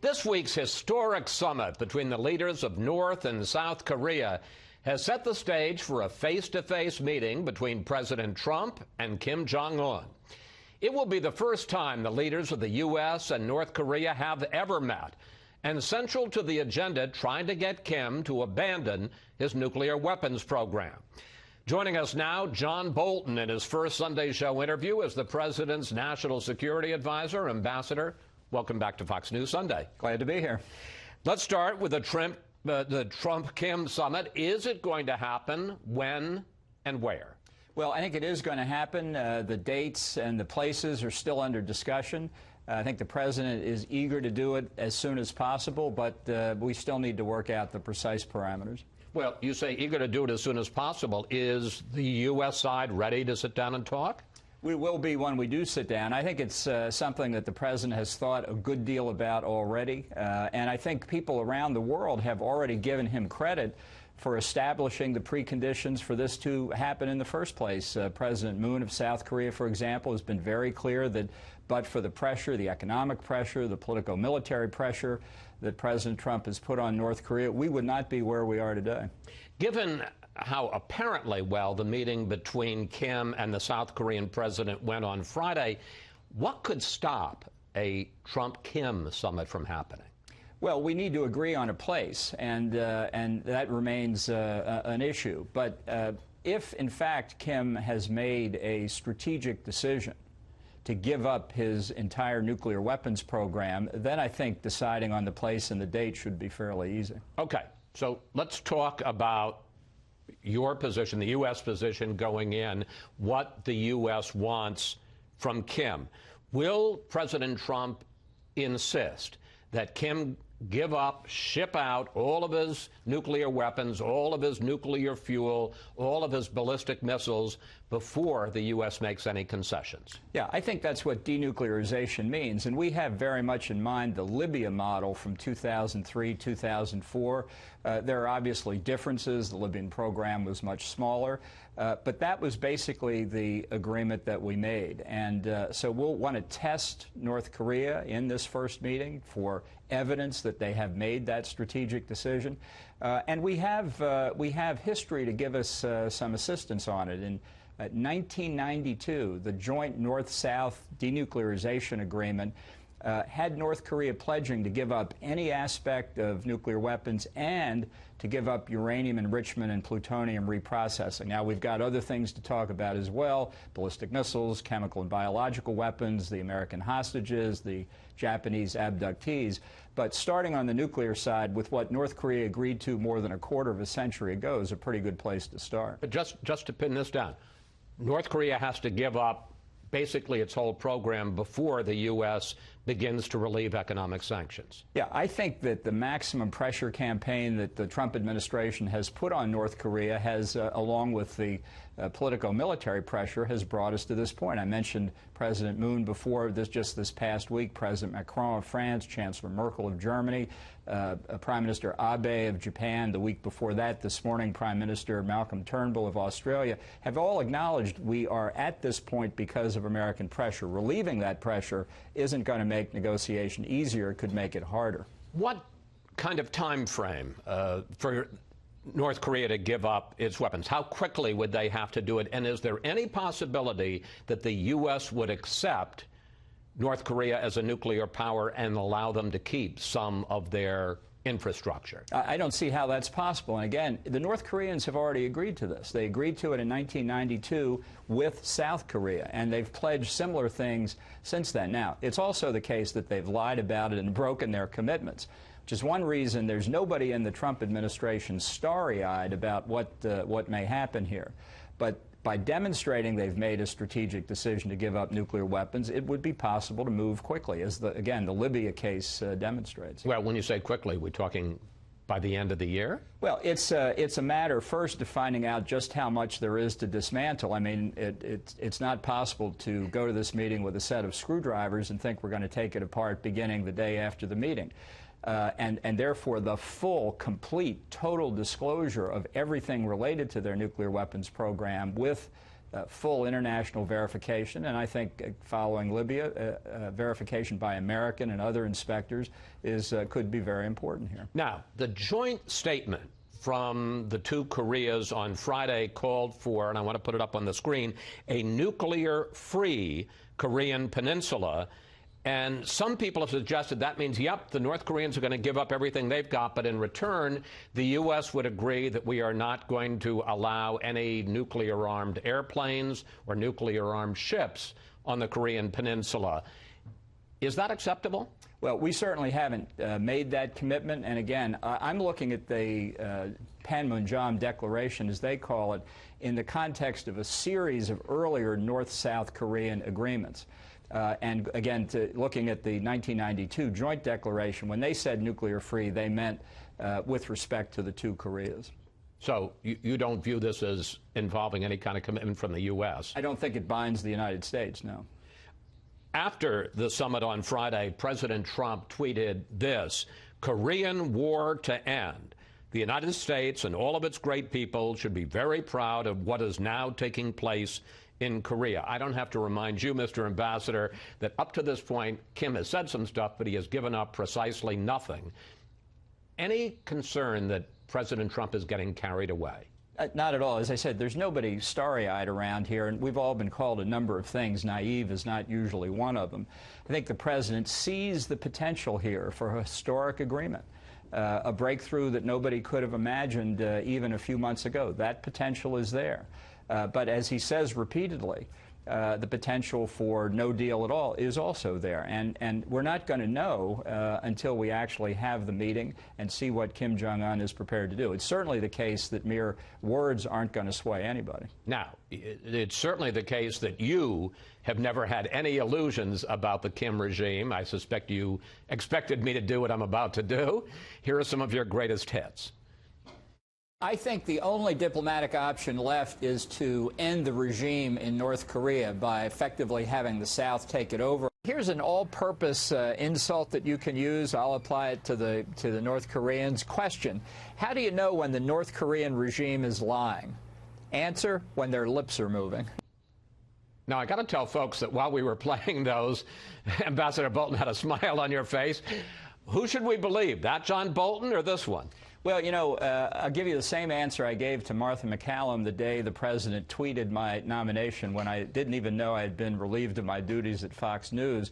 This week's historic summit between the leaders of North and South Korea has set the stage for a face-to-face meeting between President Trump and Kim Jong-un. It will be the first time the leaders of the U.S. and North Korea have ever met, and central to the agenda trying to get Kim to abandon his nuclear weapons program. Joining us now, John Bolton, in his first Sunday Show interview as the president's national security advisor. Ambassador, welcome back to Fox News Sunday. Glad to be here. Let's start with the Trump-Kim summit. Is it going to happen? When and where? Well, I think it is going to happen. The dates and the places are still under discussion. I think the president is eager to do it as soon as possible, but we still need to work out the precise parameters. Well, you say eager to do it as soon as possible. Is the U.S. side ready to sit down and talk? We will be when we do sit down. I think it's something that the president has thought a good deal about already, and I think people around the world have already given him credit for establishing the preconditions for this to happen in the first place. President Moon of South Korea, for example, has been very clear that but for the pressure, the economic pressure, the politico-military pressure that President Trump has put on North Korea, we would not be where we are today. Given how apparently well the meeting between Kim and the South Korean president went on Friday, what could stop a Trump-Kim summit from happening? Well, we need to agree on a place, and that remains an issue. But if, in fact, Kim has made a strategic decision to give up his entire nuclear weapons program, then I think deciding on the place and the date should be fairly easy. Okay, so let's talk about your position, the U.S. position going in, what the U.S. wants from Kim. Will President Trump insist that Kim give up, ship out all of his nuclear weapons, all of his nuclear fuel, all of his ballistic missiles before the U.S. makes any concessions? Yeah, I think that's what denuclearization means. And we have very much in mind the Libya model from 2003, 2004. There are obviously differences. The Libyan program was much smaller. But that was basically the agreement that we made. And so we'll want to test North Korea in this first meeting for evidence that they have made that strategic decision. And we have history to give us some assistance on it. In 1992, the joint North-South denuclearization agreement had North Korea pledging to give up any aspect of nuclear weapons and to give up uranium enrichment and plutonium reprocessing. Now, we've got other things to talk about as well: ballistic missiles, chemical and biological weapons, the American hostages, the Japanese abductees. But starting on the nuclear side with what North Korea agreed to more than a quarter of a century ago is a pretty good place to start. But just to pin this down, North Korea has to give up basically its whole program before the U.S. begins to relieve economic sanctions. Yeah, I think that the maximum pressure campaign that the Trump administration has put on North Korea has, along with the politico-military pressure, has brought us to this point. I mentioned President Moon before. Just this past week, President Macron of France, Chancellor Merkel of Germany, Prime Minister Abe of Japan. The week before that, this morning, Prime Minister Malcolm Turnbull of Australia have all acknowledged we are at this point because of American pressure. Relieving that pressure isn't going to make negotiation easier. It could make it harder. What kind of time frame for North Korea to give up its weapons? How quickly would they have to do it? And is there any possibility that the U.S. would accept North Korea as a nuclear power and allow them to keep some of their infrastructure? I don't see how that's possible. And again, the North Koreans have already agreed to this. They agreed to it in 1992 with South Korea, and they've pledged similar things since then. Now, it's also the case that they've lied about it and broken their commitments, which is one reason there's nobody in the Trump administration starry-eyed about what may happen here. But by demonstrating they've made a strategic decision to give up nuclear weapons, it would be possible to move quickly, as, again, the Libya case demonstrates. Well, when you say quickly, we're talking by the end of the year? Well, it's a matter first of finding out just how much there is to dismantle. I mean, it's not possible to go to this meeting with a set of screwdrivers and think we're going to take it apart beginning the day after the meeting. And therefore, the full, complete, total disclosure of everything related to their nuclear weapons program with full international verification, and I think following Libya, verification by American and other inspectors could be very important here. Now, the joint statement from the two Koreas on Friday called for, and I want to put it up on the screen, a nuclear-free Korean peninsula. And some people have suggested that means, yep, the North Koreans are going to give up everything they've got, but in return, the U.S. would agree that we are not going to allow any nuclear-armed airplanes or nuclear-armed ships on the Korean peninsula. Is that acceptable? Well, we certainly haven't made that commitment. And again, I'm looking at the Panmunjom Declaration, as they call it, in the context of a series of earlier North-South Korean agreements. And again, looking at the 1992 Joint Declaration, when they said nuclear-free, they meant with respect to the two Koreas. So you don't view this as involving any kind of commitment from the U.S.? I don't think it binds the United States, no. After the summit on Friday, President Trump tweeted this: "Korean war to end. The United States and all of its great people should be very proud of what is now taking place in Korea." I don't have to remind you, Mr. Ambassador, that up to this point, Kim has said some stuff, but he has given up precisely nothing. Any concern that President Trump is getting carried away? Not at all. As I said, there's nobody starry-eyed around here, and we've all been called a number of things. Naive is not usually one of them. I think the president sees the potential here for a historic agreement, a breakthrough that nobody could have imagined even a few months ago. That potential is there. But as he says repeatedly, the potential for no deal at all is also there. And we're not going to know until we actually have the meeting and see what Kim Jong-un is prepared to do. It's certainly the case that mere words aren't going to sway anybody. Now, it's certainly the case that you have never had any illusions about the Kim regime. I suspect you expected me to do what I'm about to do. Here are some of your greatest hits. I think the only diplomatic option left is to end the regime in North Korea by effectively having the South take it over. Here's an all-purpose insult that you can use. I'll apply it to the North Koreans. Question: how do you know when the North Korean regime is lying? Answer: when their lips are moving. Now, I got to tell folks that while we were playing those, Ambassador Bolton had a smile on your face. Who should we believe, that John Bolton or this one? Well, you know, I'll give you the same answer I gave to Martha McCallum the day the president tweeted my nomination, when I didn't even know I had been relieved of my duties at Fox News.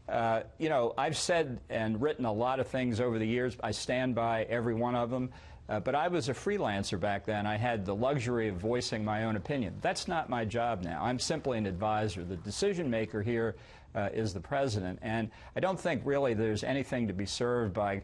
You know, I've said and written a lot of things over the years. I stand by every one of them. But I was a freelancer back then. I had the luxury of voicing my own opinion. That's not my job now. I'm simply an advisor. The decision maker here is the president. And I don't think really there's anything to be served by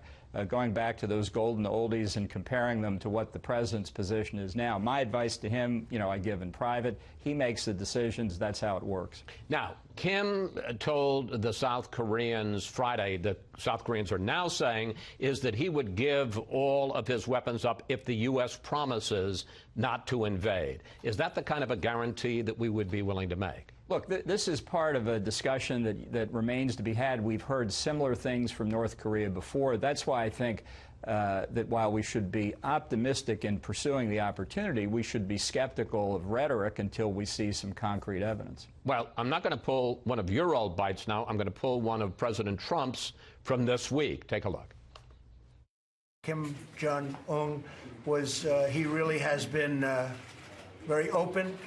going back to those golden oldies and comparing them to what the president's position is now. My advice to him, you know, I give in private. He makes the decisions. That's how it works. Now, Kim told the South Koreans Friday, that South Koreans are now saying, is that he would give all of his weapons up if the U.S. promises not to invade. Is that the kind of a guarantee that we would be willing to make? Look, this is part of a discussion that remains to be had. We've heard similar things from North Korea before. That's why I think that while we should be optimistic in pursuing the opportunity, we should be skeptical of rhetoric until we see some concrete evidence. Well, I'm not going to pull one of your old bites now. I'm going to pull one of President Trump's from this week. Take a look. Kim Jong-un he really has been very open,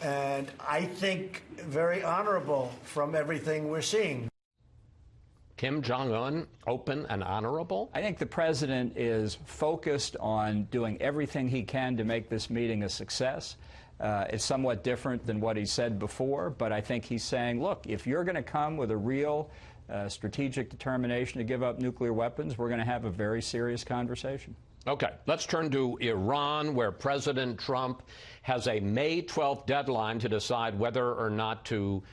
and I think very honorable from everything we're seeing. Kim Jong-un, open and honorable? I think the president is focused on doing everything he can to make this meeting a success. It's somewhat different than what he said before, but I think he's saying, look, if you're going to come with a real strategic determination to give up nuclear weapons, we're going to have a very serious conversation. Okay, let's turn to Iran, where President Trump has a May 12th deadline to decide whether or not to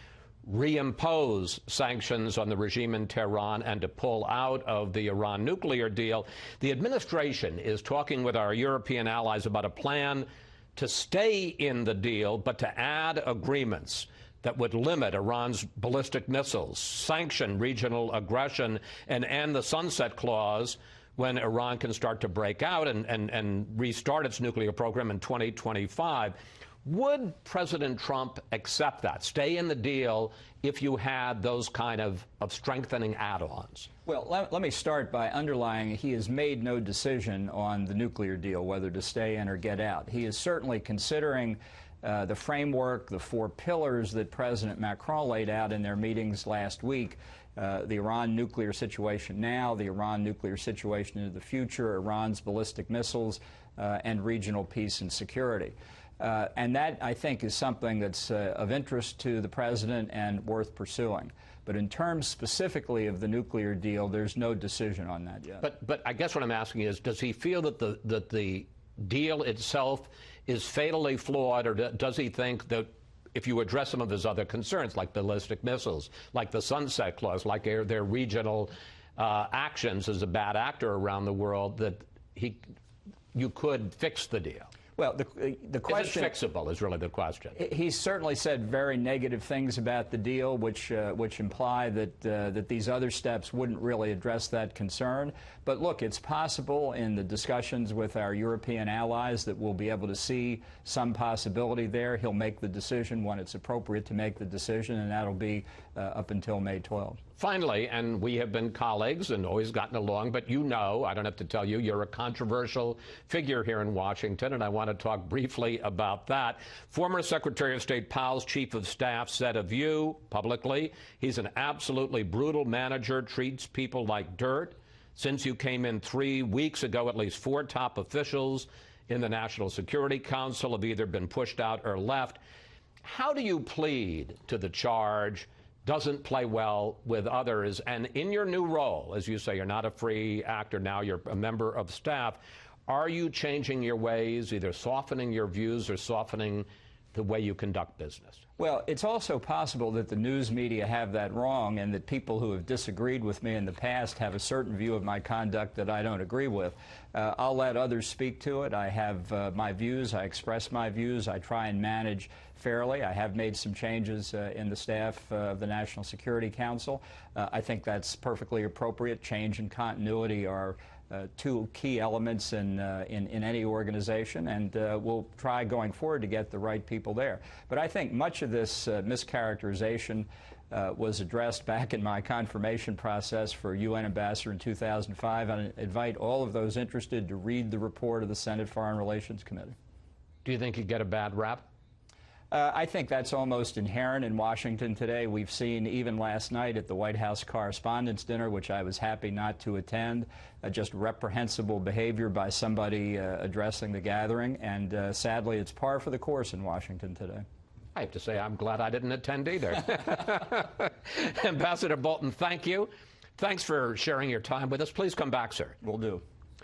reimpose sanctions on the regime in Tehran and to pull out of the Iran nuclear deal. The administration is talking with our European allies about a plan to stay in the deal, but to add agreements that would limit Iran's ballistic missiles, sanction regional aggression, and end the sunset clause when Iran can start to break out and restart its nuclear program in 2025. Would President Trump accept that, stay in the deal, if you had those kind of strengthening add-ons? Well, let me start by underlining he has made no decision on the nuclear deal, whether to stay in or get out. He is certainly considering the framework, the 4 pillars that President Macron laid out in their meetings last week, the Iran nuclear situation now, the Iran nuclear situation into the future, Iran's ballistic missiles, and regional peace and security. And that, I think, is something that's of interest to the president and worth pursuing. But in terms specifically of the nuclear deal, there's no decision on that yet. But I guess what I'm asking is, does he feel that the deal itself is fatally flawed, or does he think that if you address some of his other concerns, like ballistic missiles, like the Sunset Clause, like their regional actions as a bad actor around the world, that you could fix the deal? Well, the question... Is it fixable is really the question. He's certainly said very negative things about the deal, which imply that these other steps wouldn't really address that concern. But look, it's possible in the discussions with our European allies that we'll be able to see some possibility there. He'll make the decision when it's appropriate to make the decision, and that'll be up until May 12th. Finally, and we have been colleagues and always gotten along, but you know, I don't have to tell you, you're a controversial figure here in Washington, and I want to talk briefly about that. Former Secretary of State Powell's chief of staff said of you publicly, he's an absolutely brutal manager, treats people like dirt. Since you came in 3 weeks ago, at least 4 top officials in the National Security Council have either been pushed out or left. How do you plead to the charge doesn't play well with others? And in your new role, as you say, you're not a free actor now, you're a member of staff. Are you changing your ways, either softening your views or softening the way you conduct business? Well, it's also possible that the news media have that wrong, and that people who have disagreed with me in the past have a certain view of my conduct that I don't agree with. I'll let others speak to it. I have my views. I express my views. I try and manage fairly. I have made some changes in the staff of the National Security Council. I think that's perfectly appropriate. Change and continuity are 2 key elements in any organization, and we'll try going forward to get the right people there. But I think much of this mischaracterization was addressed back in my confirmation process for UN ambassador in 2005. I invite all of those interested to read the report of the Senate Foreign Relations Committee. Do you think you get a bad rap? I think that's almost inherent in Washington today. We've seen, even last night at the White House Correspondents' Dinner, which I was happy not to attend, just reprehensible behavior by somebody addressing the gathering. And sadly, it's par for the course in Washington today. I have to say I'm glad I didn't attend either. Ambassador Bolton, thank you. Thanks for sharing your time with us. Please come back, sir. Will do.